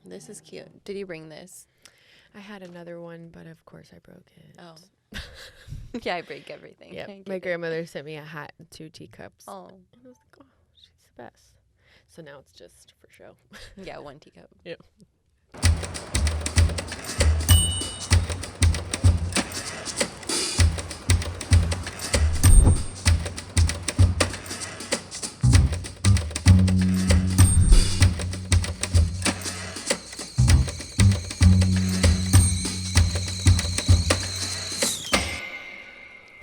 This is cute. Did you bring this? I had another one, but of course I broke it. Oh. Yeah, I break everything. Yeah, my grandmother sent me a hat and 2 teacups. Oh. And I was like, oh, she's the best. So now it's just for show. Yeah, 1 teacup. Yeah.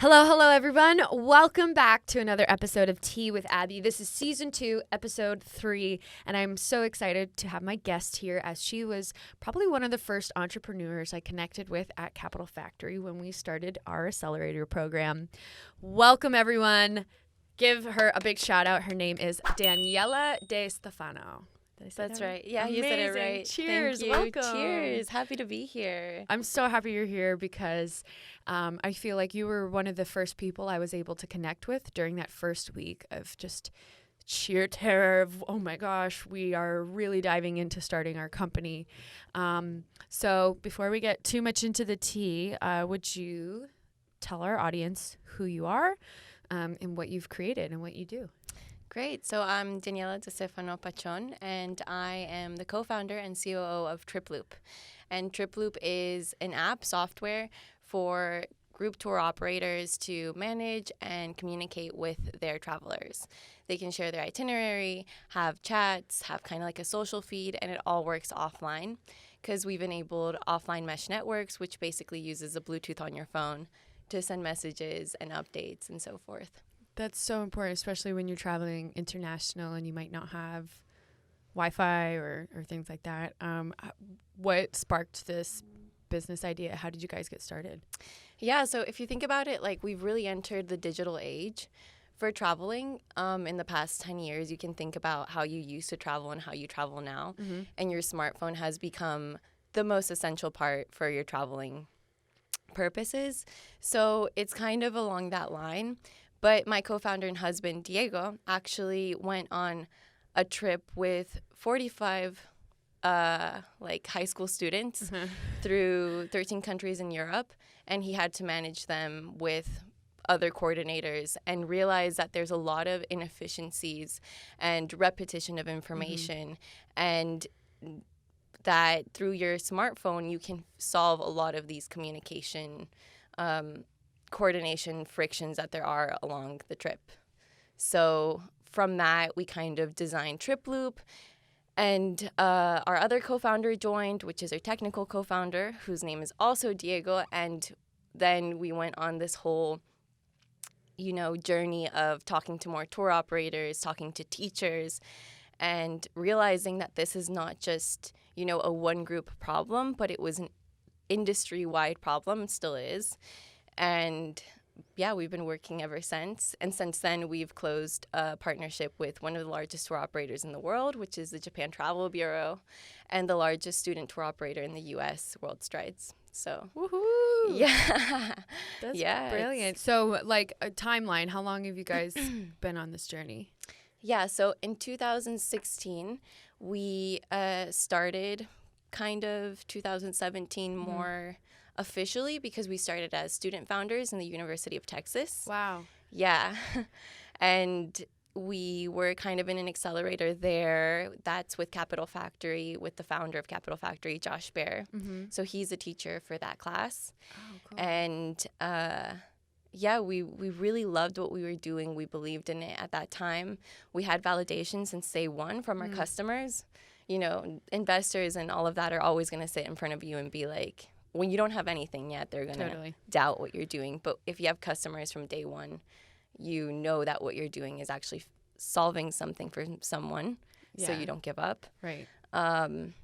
Hello, everyone. Welcome back to another episode of Tea with Abbie. This is season 2, episode 3, and I'm so excited to have my guest here as she was probably one of the first entrepreneurs I connected with at Capital Factory when we started our accelerator program. Welcome, everyone. Give her a big shout out. Her name is Daniela DeStefano. That's right. Yeah, you said it right. Cheers. Thank you. Welcome. Cheers. Happy to be here. I'm so happy you're here because I feel like you were one of the first people I was able to connect with during that first week of just sheer terror of, oh my gosh, we are really diving into starting our company. So before we get too much into the tea, would you tell our audience who you are and what you've created and what you do? Great. So I'm Daniela DeStefano Pachon, and I am the co-founder and COO of TripLoop. And TripLoop is an app software for group tour operators to manage and communicate with their travelers. They can share their itinerary, have chats, have kind of like a social feed, and it all works offline because we've enabled offline mesh networks, which basically uses a Bluetooth on your phone to send messages and updates and so forth. That's so important, especially when you're traveling international and you might not have Wi-Fi or things like that. What sparked this business idea? How did you guys get started? Yeah, so if you think about it, like we've really entered the digital age for traveling. In the past 10 years, you can think about how you used to travel and how you travel now. Mm-hmm. And your smartphone has become the most essential part for your traveling purposes. So it's kind of along that line. But my co-founder and husband, Diego, actually went on a trip with 45 high school students through 13 countries in Europe. And he had to manage them with other coordinators and realize that there's a lot of inefficiencies and repetition of information. And that through your smartphone, you can solve a lot of these communication coordination frictions that there are along the trip. So from that, we kind of designed TripLoop, and our other co-founder joined, which is our technical co-founder, whose name is also Diego. And then we went on this whole, journey of talking to more tour operators, talking to teachers, and realizing that this is not just, a one group problem, but it was an industry-wide problem, it still is. And yeah, we've been working ever since. And since then, we've closed a partnership with one of the largest tour operators in the world, which is the Japan Travel Bureau, and the largest student tour operator in the U.S., World Strides. So, woohoo! Yeah. That's brilliant. So, like a timeline, how long have you guys been on this journey? Yeah, so in 2016, we started kind of 2017 more officially because we started as student founders in the University of Texas. Wow. Yeah. And we were kind of in an accelerator there. That's with Capital Factory, with the founder of Capital Factory, Josh Baer. Mm-hmm. So he's a teacher for that class. Oh, cool. And we really loved what we were doing. We believed in it at that time. We had validation since day one from our customers. Investors and all of that are always going to sit in front of you and be like, when you don't have anything yet, they're going to doubt what you're doing. But if you have customers from day one, you know that what you're doing is actually solving something for someone, so you don't give up. Right. And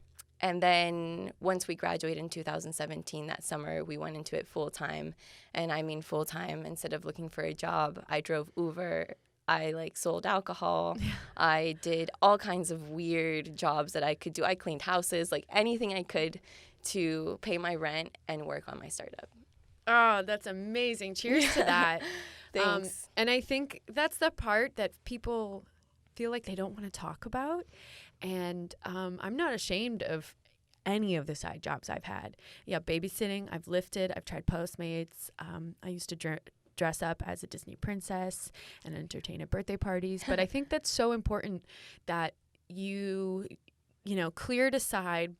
then once we graduated in 2017, that summer, we went into it full-time. And I mean full-time. Instead of looking for a job, I drove Uber. I sold alcohol. I did all kinds of weird jobs that I could do. I cleaned houses, anything I could to pay my rent and work on my startup. Oh, that's amazing. Cheers to that. Thanks. And I think that's the part that people feel like they don't want to talk about. And I'm not ashamed of any of the side jobs I've had. Yeah, babysitting, I've lifted, I've tried Postmates. I used to dress up as a Disney princess and entertain at birthday parties. But I think that's so important that you cleared aside,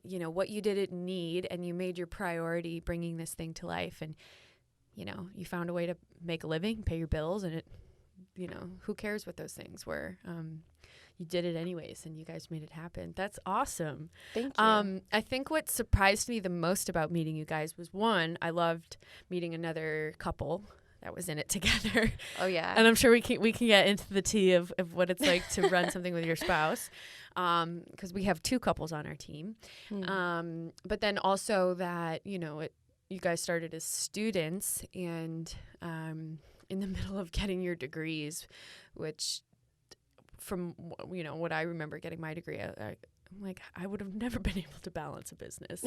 what you didn't need, and you made your priority bringing this thing to life. And, you found a way to make a living, pay your bills, and it, who cares what those things were? You did it anyways, and you guys made it happen. That's awesome. Thank you. I think what surprised me the most about meeting you guys was, one, I loved meeting another couple that was in it together. Oh, yeah. And I'm sure we can get into the tea of what it's like to run something with your spouse, because we have 2 couples on our team. But then also that, you guys started as students and in the middle of getting your degrees, which from, what I remember getting my degree, I'm like, I would have never been able to balance a business.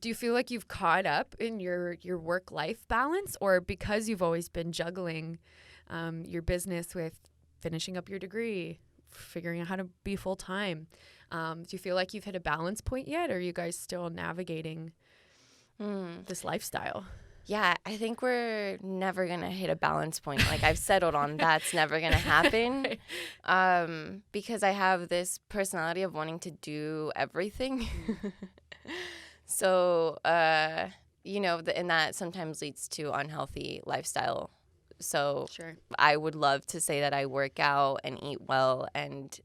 Do you feel like you've caught up in your work-life balance, or because you've always been juggling your business with finishing up your degree, figuring out how to be full-time, do you feel like you've hit a balance point yet, or are you guys still navigating this lifestyle? Yeah, I think we're never going to hit a balance point. Like, I've settled on that's never going to happen because I have this personality of wanting to do everything. So, and that sometimes leads to unhealthy lifestyle. So Sure. I would love to say that I work out and eat well and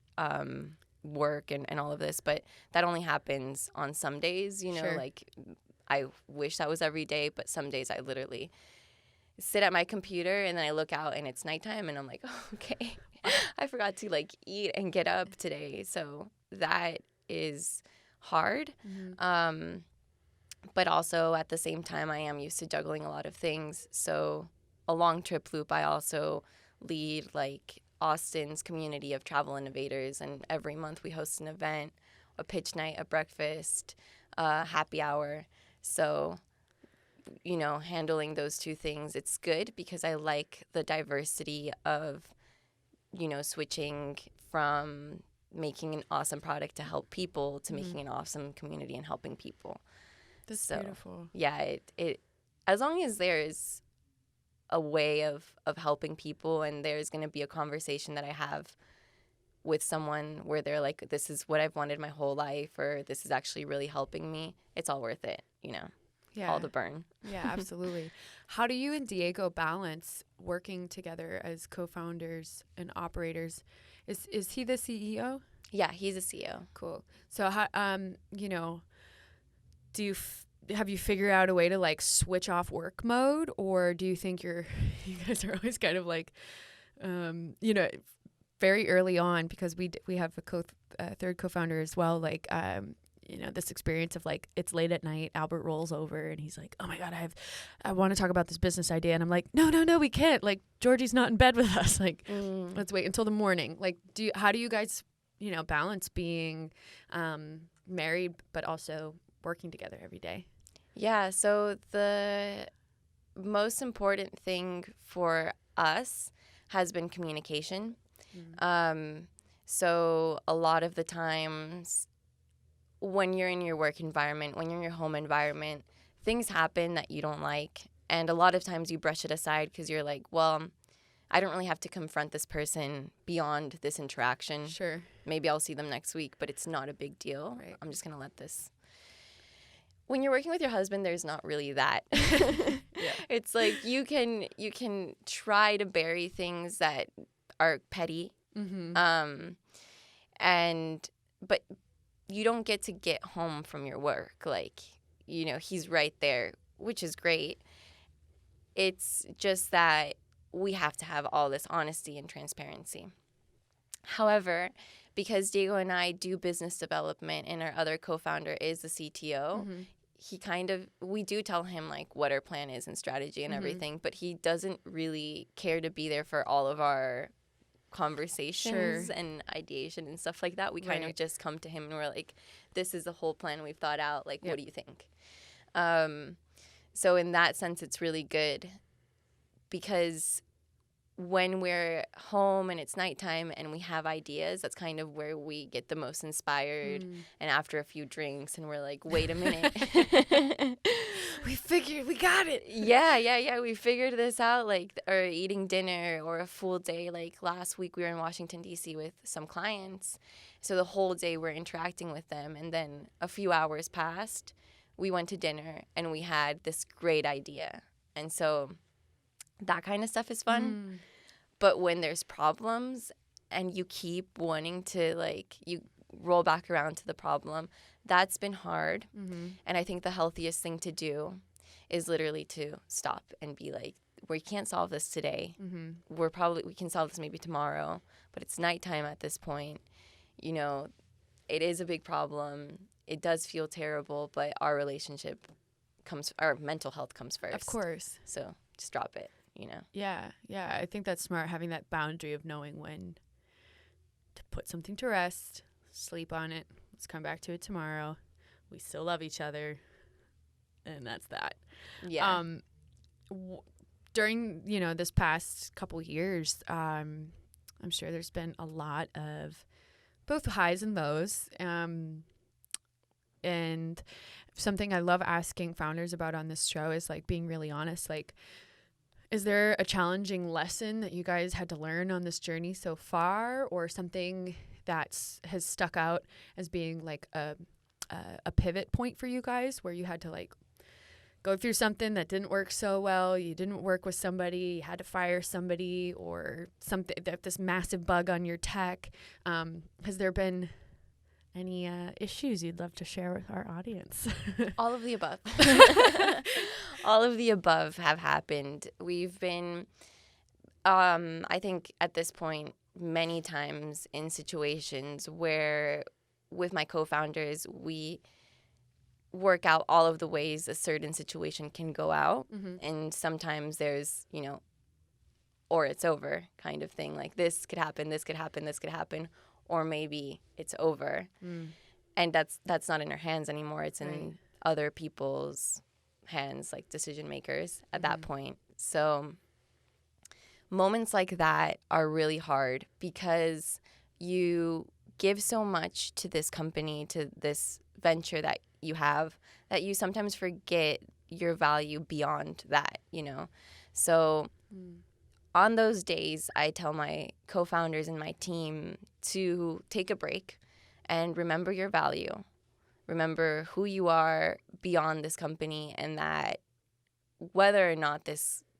work and all of this, but that only happens on some days, Sure. like I wish that was every day, but some days I literally sit at my computer and then I look out and it's nighttime and I'm like, oh, okay, I forgot to eat and get up today. So that is hard. But also at the same time, I am used to juggling a lot of things. So a long trip loop, I also lead Austin's community of travel innovators. And every month we host an event, a pitch night, a breakfast, happy hour. So, handling those 2 things, it's good because I like the diversity of, switching from making an awesome product to help people to making an awesome community and helping people. That's beautiful. Yeah, it as long as there's a way of helping people and there's going to be a conversation that I have with someone where they're like, this is what I've wanted my whole life, or this is actually really helping me, it's all worth it, Yeah. all the burn. Yeah, absolutely. How do you and Diego balance working together as co-founders and operators? Is he the CEO? Yeah, he's a CEO. Cool. So how do you have you figured out a way to switch off work mode, or do you think you guys are always kind of very early on, because we have a third co-founder as well, this experience of it's late at night, Albert rolls over and he's like, oh my God, I want to talk about this business idea. And I'm like, no, we can't. Georgie's not in bed with us. Let's wait until the morning. How do you guys, balance being married, but also working together every day? Yeah. So the most important thing for us has been communication. So a lot of the times when you're in your work environment, when you're in your home environment, things happen that you don't like. And a lot of times you brush it aside because you're like, well, I don't really have to confront this person beyond this interaction. Sure. Maybe I'll see them next week, but it's not a big deal. Right. I'm just going to let this. When you're working with your husband, there's not really that. Yeah. It's you can try to bury things that are petty. But you don't get home from your work. He's right there, which is great. It's just that we have to have all this honesty and transparency. However, because Diego and I do business development and our other co-founder is the CTO, we do tell him what our plan is and strategy and everything, but he doesn't really care to be there for all of our conversations and ideation and stuff like that. We kind of just come to him and we're like, this is the whole plan we've thought out. What do you think? So in that sense, it's really good because when we're home and it's nighttime and we have ideas, that's kind of where we get the most inspired. And after a few drinks and we're like, wait a minute. We got it. Yeah. We figured this out, like, or eating dinner or a full day. Like last week we were in Washington, D.C. with some clients. So the whole day we're interacting with them. And then a few hours passed. We went to dinner and we had this great idea. And so that kind of stuff is fun. But when there's problems and you keep wanting to, like, you roll back around to the problem, that's been hard. And I think the healthiest thing to do is literally to stop and be like, we can't solve this today. We can solve this maybe tomorrow, but it's nighttime at this point. You know, it is a big problem. It does feel terrible, but our mental health comes first. Of course. So just drop it. You know? Yeah. I think that's smart, having that boundary of knowing when to put something to rest, sleep on it. Let's come back to it tomorrow. We still love each other, and that's that. Yeah. During, this past couple years, I'm sure there's been a lot of both highs and lows. And something I love asking founders about on this show is, like, being really honest. Like, is there a challenging lesson that you guys had to learn on this journey so far, or something that has stuck out as being like a pivot point for you guys, where you had to, like, go through something that didn't work so well, you didn't work with somebody, you had to fire somebody, or something, this massive bug on your tech? Has there been any issues you'd love to share with our audience? All of the above. All of the above have happened. We've been, I think at this point, many times in situations where with my co-founders, we work out all of the ways a certain situation can go out. And sometimes there's, or it's over kind of thing. Like, this could happen, this could happen, this could happen. Or maybe it's over. And that's not in our hands anymore. It's in other people's hands, like decision makers at that point. So moments like that are really hard, because you give so much to this company, to this venture that you have, that you sometimes forget your value beyond that, So on those days, I tell my co-founders and my team to take a break and remember your value. Remember who you are beyond this company, and that whether or not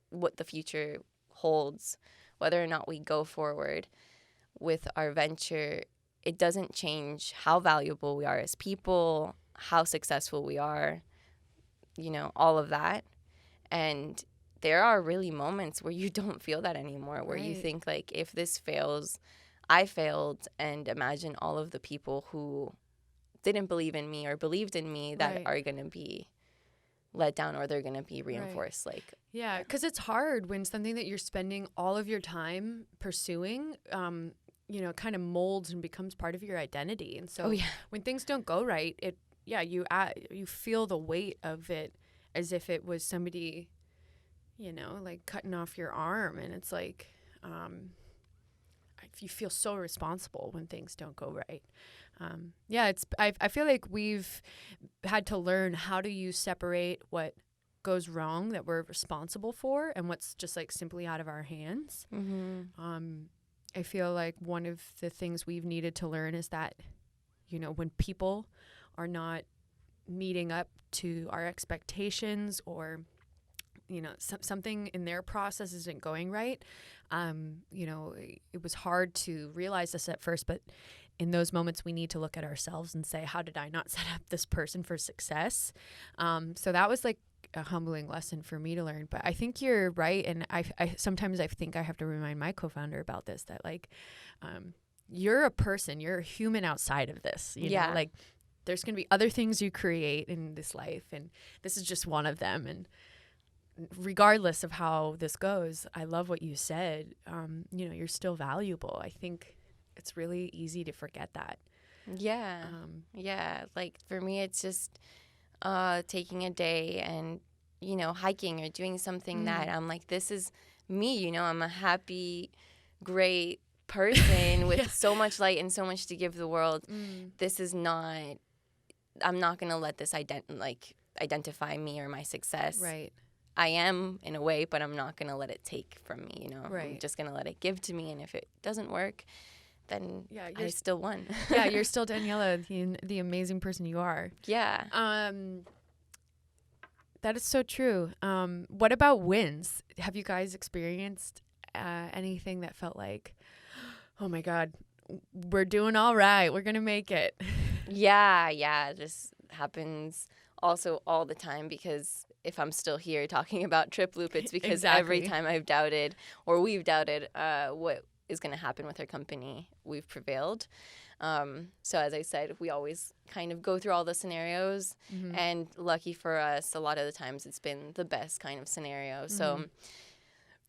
what the future holds, whether or not we go forward with our venture, it doesn't change how valuable we are as people, how successful we are, all of that. And there are really moments where you don't feel that anymore, where you think, like, if this fails, I failed. And imagine all of the people who didn't believe in me or believed in me that are going to be let down, or they're going to be reinforced. Like, yeah, because it's hard when something that you're spending all of your time pursuing, kind of molds and becomes part of your identity. And so when things don't go right, you feel the weight of it as if it was somebody, like cutting off your arm. And it's like, you feel so responsible when things don't go right. I feel like we've had to learn, how do you separate what goes wrong that we're responsible for and what's just, like, simply out of our hands. I feel like one of the things we've needed to learn is that, when people are not meeting up to our expectations, or something in their process isn't going right. It was hard to realize this at first, but in those moments we need to look at ourselves and say, how did I not set up this person for success? So that was, like, a humbling lesson for me to learn. But I think you're right. And I sometimes I think I have to remind my co-founder about this, that, like, you're a person, you're a human outside of this, you know, like, there's going to be other things you create in this life, and this is just one of them. And regardless of how this goes, I love what you said. You're still valuable. I think it's really easy to forget that. Yeah. Like, for me, it's just taking a day and, hiking or doing something that I'm like, this is me, you know, I'm a happy, great person with Yeah. so much light and so much to give the world. This is not, I'm not going to let this identify me or my success. Right. I am in a way, but I'm not going to let it take from me, you know. Right. I'm just going to let it give to me, and if it doesn't work, then Yeah, I still won. Yeah, you're still Daniela, the amazing person you are. Yeah. That is so true. What about wins? Have you guys experienced anything that felt like, oh my God, we're doing all right, we're gonna make it? Yeah. This happens also all the time, because if I'm still here talking about Trip Loop, it's because every time I've doubted, or we've doubted what is going to happen with our company, we've prevailed. So as I said, we always kind of go through all the scenarios, and lucky for us, a lot of the times it's been the best kind of scenario. So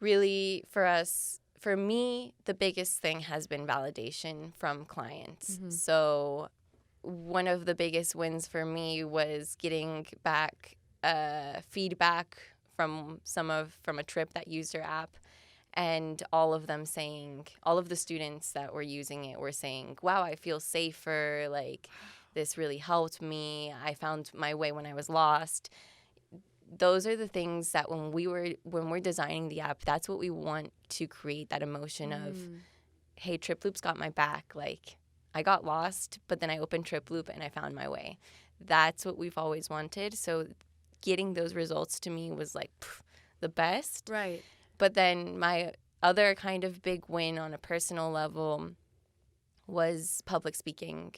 really for me, the biggest thing has been validation from clients. So one of the biggest wins for me was getting back feedback from a trip that used our app, and all of the students that were using it were saying, wow, I feel safer, like this really helped me, I found my way when I was lost. Those are the things that when we're designing the app, that's what we want to create, that emotion of, hey, Trip Loop's got my back. Like, I got lost, but then I opened Trip Loop and I found my way. That's what we've always wanted. So getting those results to me was like the best. Right. But then my other kind of big win on a personal level was public speaking.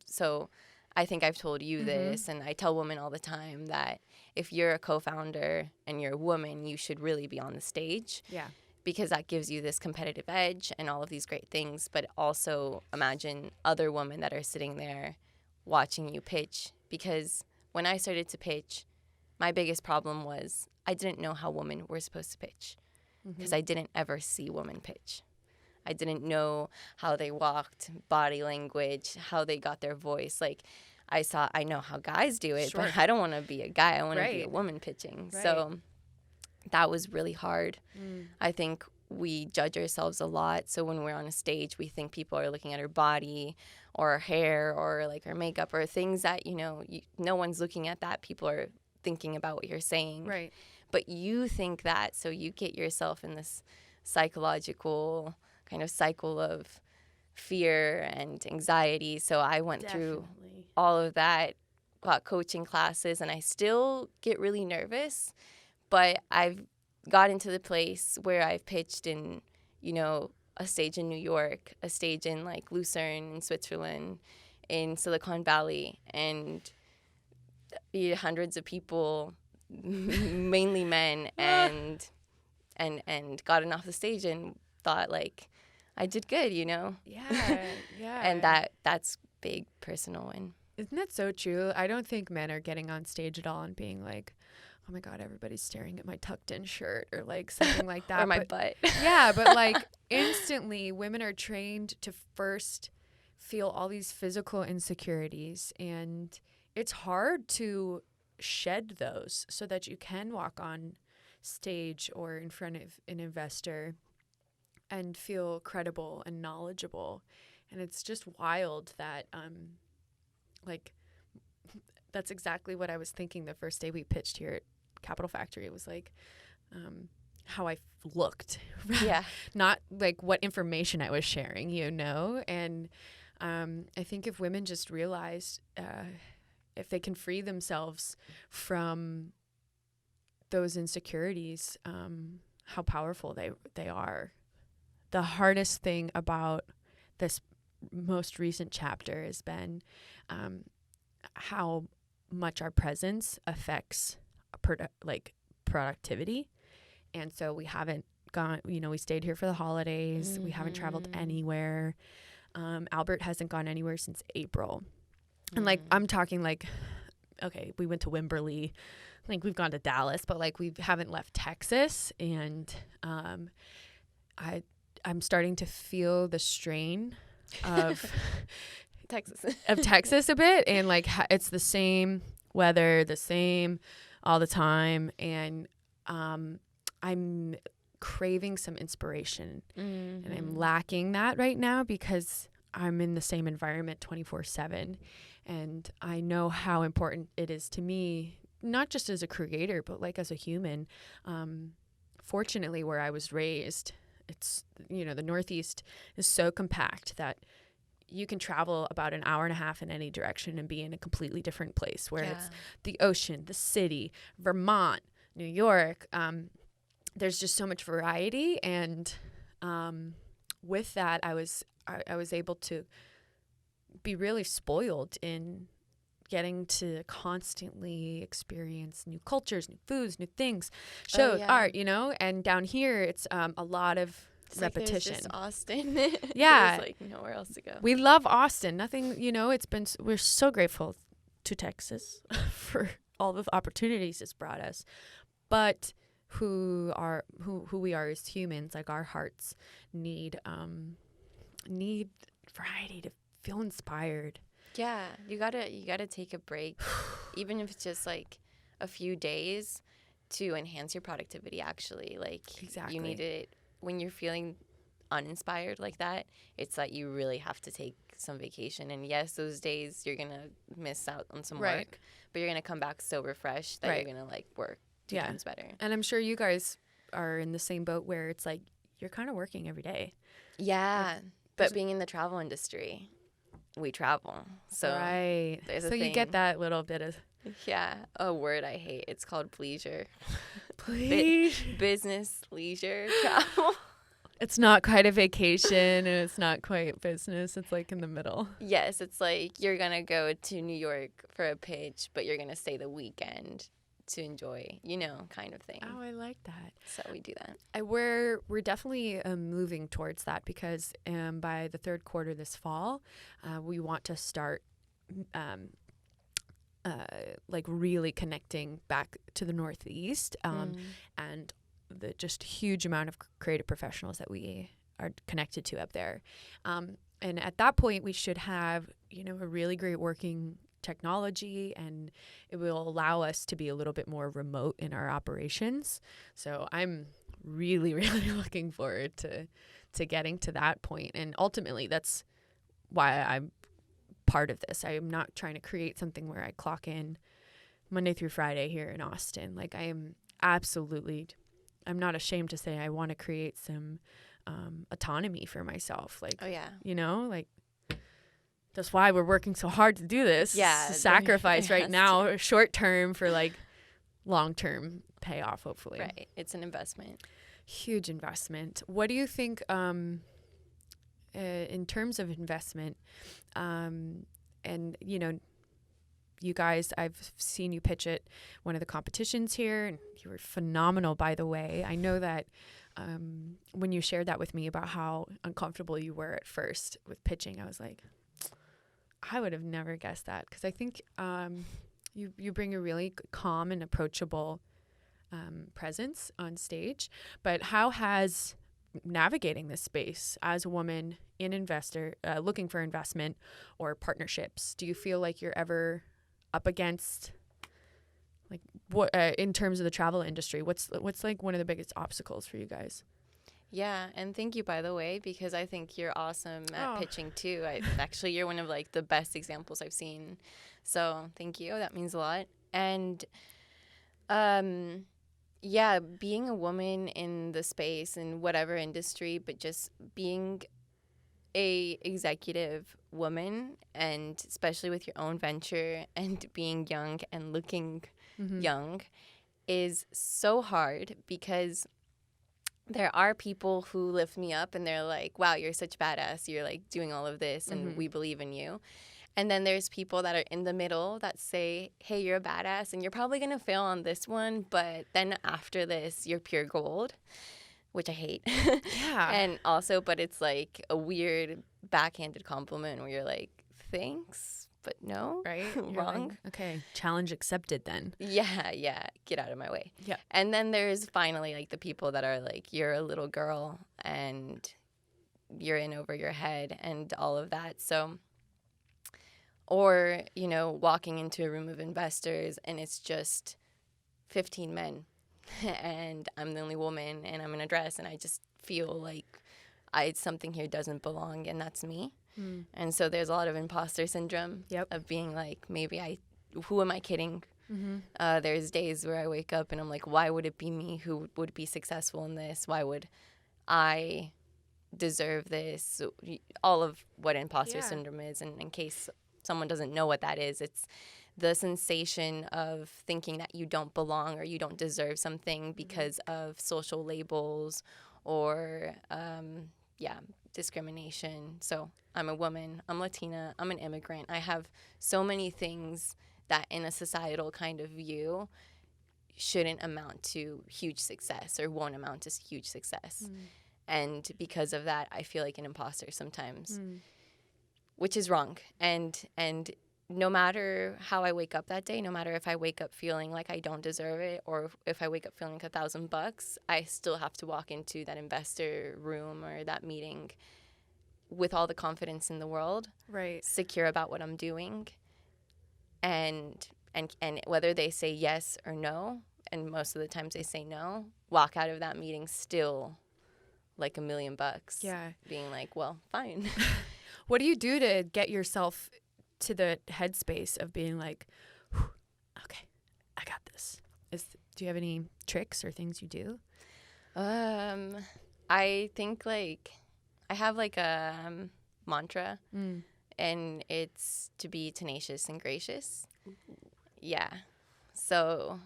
So I think I've told you this, and I tell women all the time that if you're a co-founder and you're a woman, you should really be on the stage. Yeah. Because that gives you this competitive edge and all of these great things. But also imagine other women that are sitting there watching you pitch. Because when I started to pitch, my biggest problem was I didn't know how women were supposed to pitch, because I didn't ever see women pitch. I didn't know how they walked, body language, how they got their voice. Like, I know how guys do it, but I don't want to be a guy. I want to be a woman pitching. Right. So that was really hard. I think we judge ourselves a lot. So when we're on a stage, we think people are looking at our body or our hair or like our makeup or things that, no one's looking at that. People are thinking about what you're saying. Right. But you think that, so you get yourself in this psychological kind of cycle of fear and anxiety. So I went through all of that, got coaching classes, and I still get really nervous. But I've gotten to the place where I've pitched in, a stage in New York, a stage in like Lucerne in Switzerland, in Silicon Valley, and hundreds of people, mainly men, and gotten off the stage and thought like I did good, Yeah. And that's big personal win. Isn't that so true? I don't think men are getting on stage at all and being like, oh my God, everybody's staring at my tucked in shirt or like something like that. Or my butt. Yeah, but like instantly women are trained to first feel all these physical insecurities, and it's hard to shed those so that you can walk on stage or in front of an investor and feel credible and knowledgeable. And it's just wild that that's exactly what I was thinking the first day we pitched here at Capital Factory. It was like how I looked. Yeah. Not like what information I was sharing, And I think if women just realized if they can free themselves from those insecurities, how powerful they are. The hardest thing about this most recent chapter has been how much our presence affects productivity. And so we haven't gone, we stayed here for the holidays. We haven't traveled anywhere. Albert hasn't gone anywhere since April. And I'm talking okay, we went to Wimberley, we've gone to Dallas, but we haven't left Texas. And I'm starting to feel the strain of Texas a bit, and it's the same weather, the same all the time, and I'm craving some inspiration. Mm-hmm. And I'm lacking that right now because I'm in the same environment 24/7. And I know how important it is to me, not just as a creator, but like as a human. Fortunately, where I was raised, it's, you know, the Northeast is so compact that you can travel about an hour and a half in any direction and be in a completely different place, where it's the ocean, the city, Vermont, New York. There's just so much variety. And with that, I was able to be really spoiled in getting to constantly experience new cultures, new foods, new things, shows, art, you know. And down here, it's a lot of repetition. Like there's just Austin. Yeah. There's like nowhere else to go. We love Austin. Nothing, you know, we're so grateful to Texas for all the opportunities it's brought us. But who we are as humans, like our hearts need variety to feel inspired. Yeah, you gotta take a break, even if it's just like a few days, to enhance your productivity. Actually, like you need it when you're feeling uninspired like that. It's like you really have to take some vacation. And yes, those days you're gonna miss out on some work, but you're gonna come back so refreshed that you're gonna like work two times better. And I'm sure you guys are in the same boat where it's like you're kind of working every day. Yeah, but being in the travel industry, we travel, so there's a thing. You get that little bit of a word I hate. It's called pleasure. Business, leisure, travel. It's not quite a vacation and it's not quite business. It's like in the middle. Yes, it's like you're gonna go to New York for a pitch, but you're gonna stay the weekend to enjoy, you know, kind of thing. Oh, I like that. So we do that. We're definitely moving towards that because by the third quarter this fall, we want to start like really connecting back to the Northeast and the just huge amount of creative professionals that we are connected to up there. And at that point, we should have, you know, a really great working technology, and it will allow us to be a little bit more remote in our operations. So I'm really, really looking forward to getting to that point. And ultimately, that's why I'm part of this. I am not trying to create something where I clock in Monday through Friday here in Austin. Like I'm not ashamed to say I want to create some autonomy for myself. Like, you know, like that's why we're working so hard to do this. Yeah. It's a sacrifice right now, short term for like long term payoff, hopefully. Right. It's an investment. Huge investment. What do you think in terms of investment? And, you know, you guys, I've seen you pitch at one of the competitions here, and you were phenomenal, by the way. I know that when you shared that with me about how uncomfortable you were at first with pitching, I was like, I would have never guessed that, because I think you bring a really calm and approachable presence on stage. But how has navigating this space as a woman in investor looking for investment or partnerships, do you feel like you're ever up against, like, what in terms of the travel industry, what's like one of the biggest obstacles for you guys? Yeah, and thank you, by the way, because I think you're awesome at pitching too. Actually, you're one of like the best examples I've seen. So thank you. That means a lot. And yeah, being a woman in the space in whatever industry, but just being a executive woman, and especially with your own venture and being young and looking young, is so hard, because there are people who lift me up and they're like, wow, you're such a badass. You're like doing all of this and we believe in you. And then there's people that are in the middle that say, hey, you're a badass and you're probably going to fail on this one, but then after this, you're pure gold, which I hate. Yeah. And also, but it's like a weird backhanded compliment where you're like, thanks, but no. Right? Wrong. Like, okay, challenge accepted then. Yeah, get out of my way. Yeah. And then there's finally like the people that are like, you're a little girl and you're in over your head and all of that. So, or, you know, walking into a room of investors and it's just 15 men and I'm the only woman and I'm in a dress and I just feel like something here doesn't belong, and that's me. And so there's a lot of imposter syndrome of being like, who am I kidding? There's days where I wake up and I'm like, why would it be me who would be successful in this? Why would I deserve this? All of what imposter syndrome is. And in case someone doesn't know what that is, it's the sensation of thinking that you don't belong or you don't deserve something because of social labels or discrimination. So I'm a woman, I'm Latina, I'm an immigrant. I have so many things that in a societal kind of view shouldn't amount to huge success or won't amount to huge success. And because of that, I feel like an imposter sometimes, which is wrong. And no matter how I wake up that day, no matter if I wake up feeling like I don't deserve it or if I wake up feeling like $1,000, I still have to walk into that investor room or that meeting with all the confidence in the world, secure about what I'm doing, and whether they say yes or no, and most of the times they say no, walk out of that meeting still like $1 million, being like, well, fine. What do you do to get yourself to the headspace of being like, okay, I got this? Do you have any tricks or things you do? I think like I have like a mantra, and it's to be tenacious and gracious. Yeah. So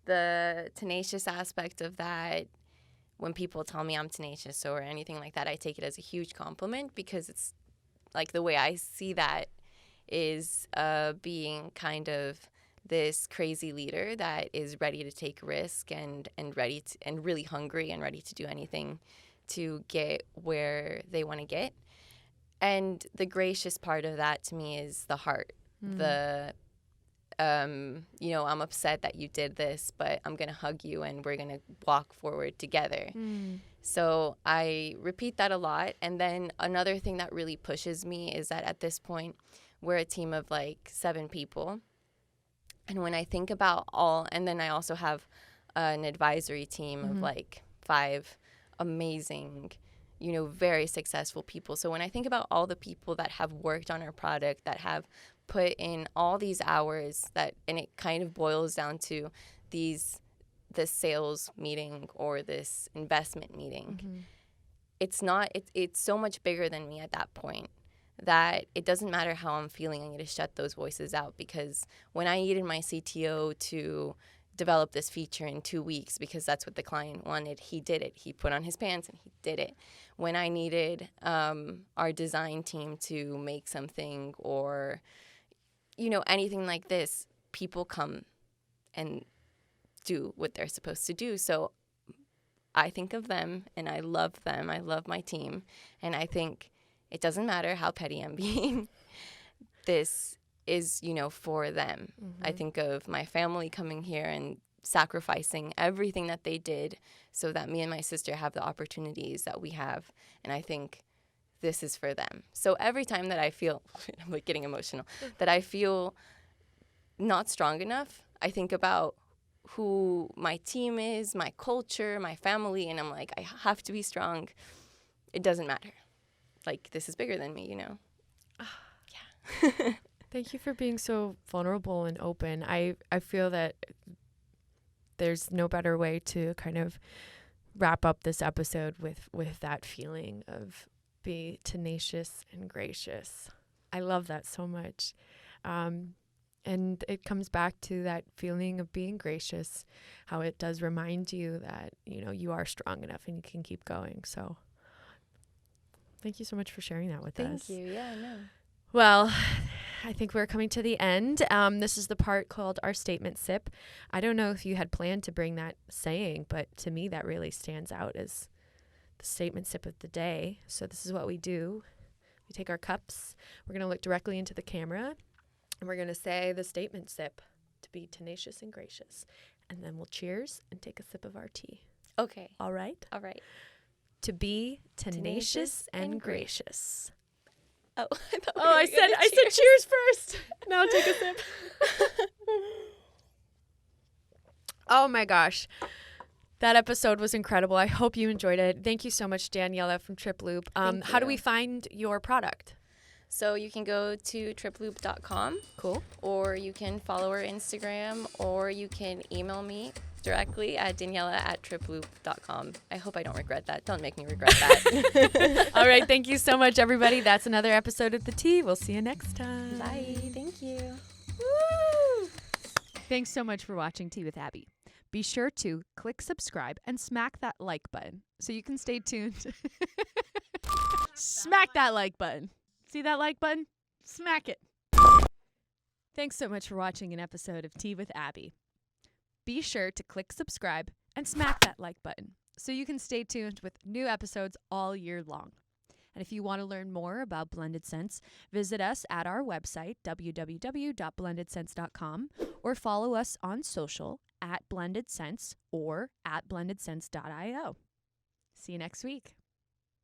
the tenacious aspect of that, when people tell me I'm tenacious or anything like that, I take it as a huge compliment, because it's like the way I see that is being kind of this crazy leader that is ready to take risk and ready to, and really hungry and ready to do anything to get where they want to get. And the gracious part of that to me is the heart. The I'm upset that you did this, but I'm going to hug you and we're going to walk forward together. So I repeat that a lot. And then another thing that really pushes me is that at this point, we're a team of like 7 people. And when I think about and then I also have an advisory team of like 5 amazing, very successful people. So when I think about all the people that have worked on our product, that have put in all these hours, and it kind of boils down to this sales meeting or this investment meeting. It's so much bigger than me at that point, that it doesn't matter how I'm feeling. I need to shut those voices out, because when I needed my CTO to develop this feature in 2 weeks because that's what the client wanted, he did it. He put on his pants and he did it. When I needed our design team to make something or anything like this, people come and do what they're supposed to do. So I think of them and I love them. I love my team. And I think it doesn't matter how petty I'm being. This is, for them. I think of my family coming here and sacrificing everything that they did so that me and my sister have the opportunities that we have. And I think this is for them. So every time that I feel, I'm like getting emotional, that I feel not strong enough, I think about who my team is, my culture, my family, and I'm like, I have to be strong. It doesn't matter. Like, this is bigger than me, Yeah. Thank you for being so vulnerable and open. I feel that there's no better way to kind of wrap up this episode with that feeling of be tenacious and gracious. I love that so much. And it comes back to that feeling of being gracious, how it does remind you that, you are strong enough and you can keep going. So thank you so much for sharing that with us. Thank you. Yeah, I know. Well, I think we're coming to the end. This is the part called our statement sip. I don't know if you had planned to bring that saying, but to me that really stands out as the statement sip of the day. So this is what we do. We take our cups. We're going to look directly into the camera, and we're going to say the statement sip to be tenacious and gracious. And then we'll cheers and take a sip of our tea. Okay. All right? All right. To be tenacious and gracious. Oh, I said cheers first. Now take a sip. Oh my gosh. That episode was incredible. I hope you enjoyed it. Thank you so much, Daniela from TripLoop. How do we find your product? So you can go to triploop.com. Cool. Or you can follow our Instagram, or you can email me directly at Daniela@triploop.com. I hope I don't regret that. Don't make me regret that. All right. Thank you so much, everybody. That's another episode of The Tea. We'll see you next time. Bye. Thank you. Woo! Thanks so much for watching Tea with Abbie. Be sure to click subscribe and smack that like button so you can stay tuned. Smack that like button. See that like button? Smack it. Thanks so much for watching an episode of Tea with Abbie. Be sure to click subscribe and smack that like button so you can stay tuned with new episodes all year long. And if you want to learn more about Blended Sense, visit us at our website, www.blendedsense.com, or follow us on social at Blended Sense or at blendedsense.io. See you next week.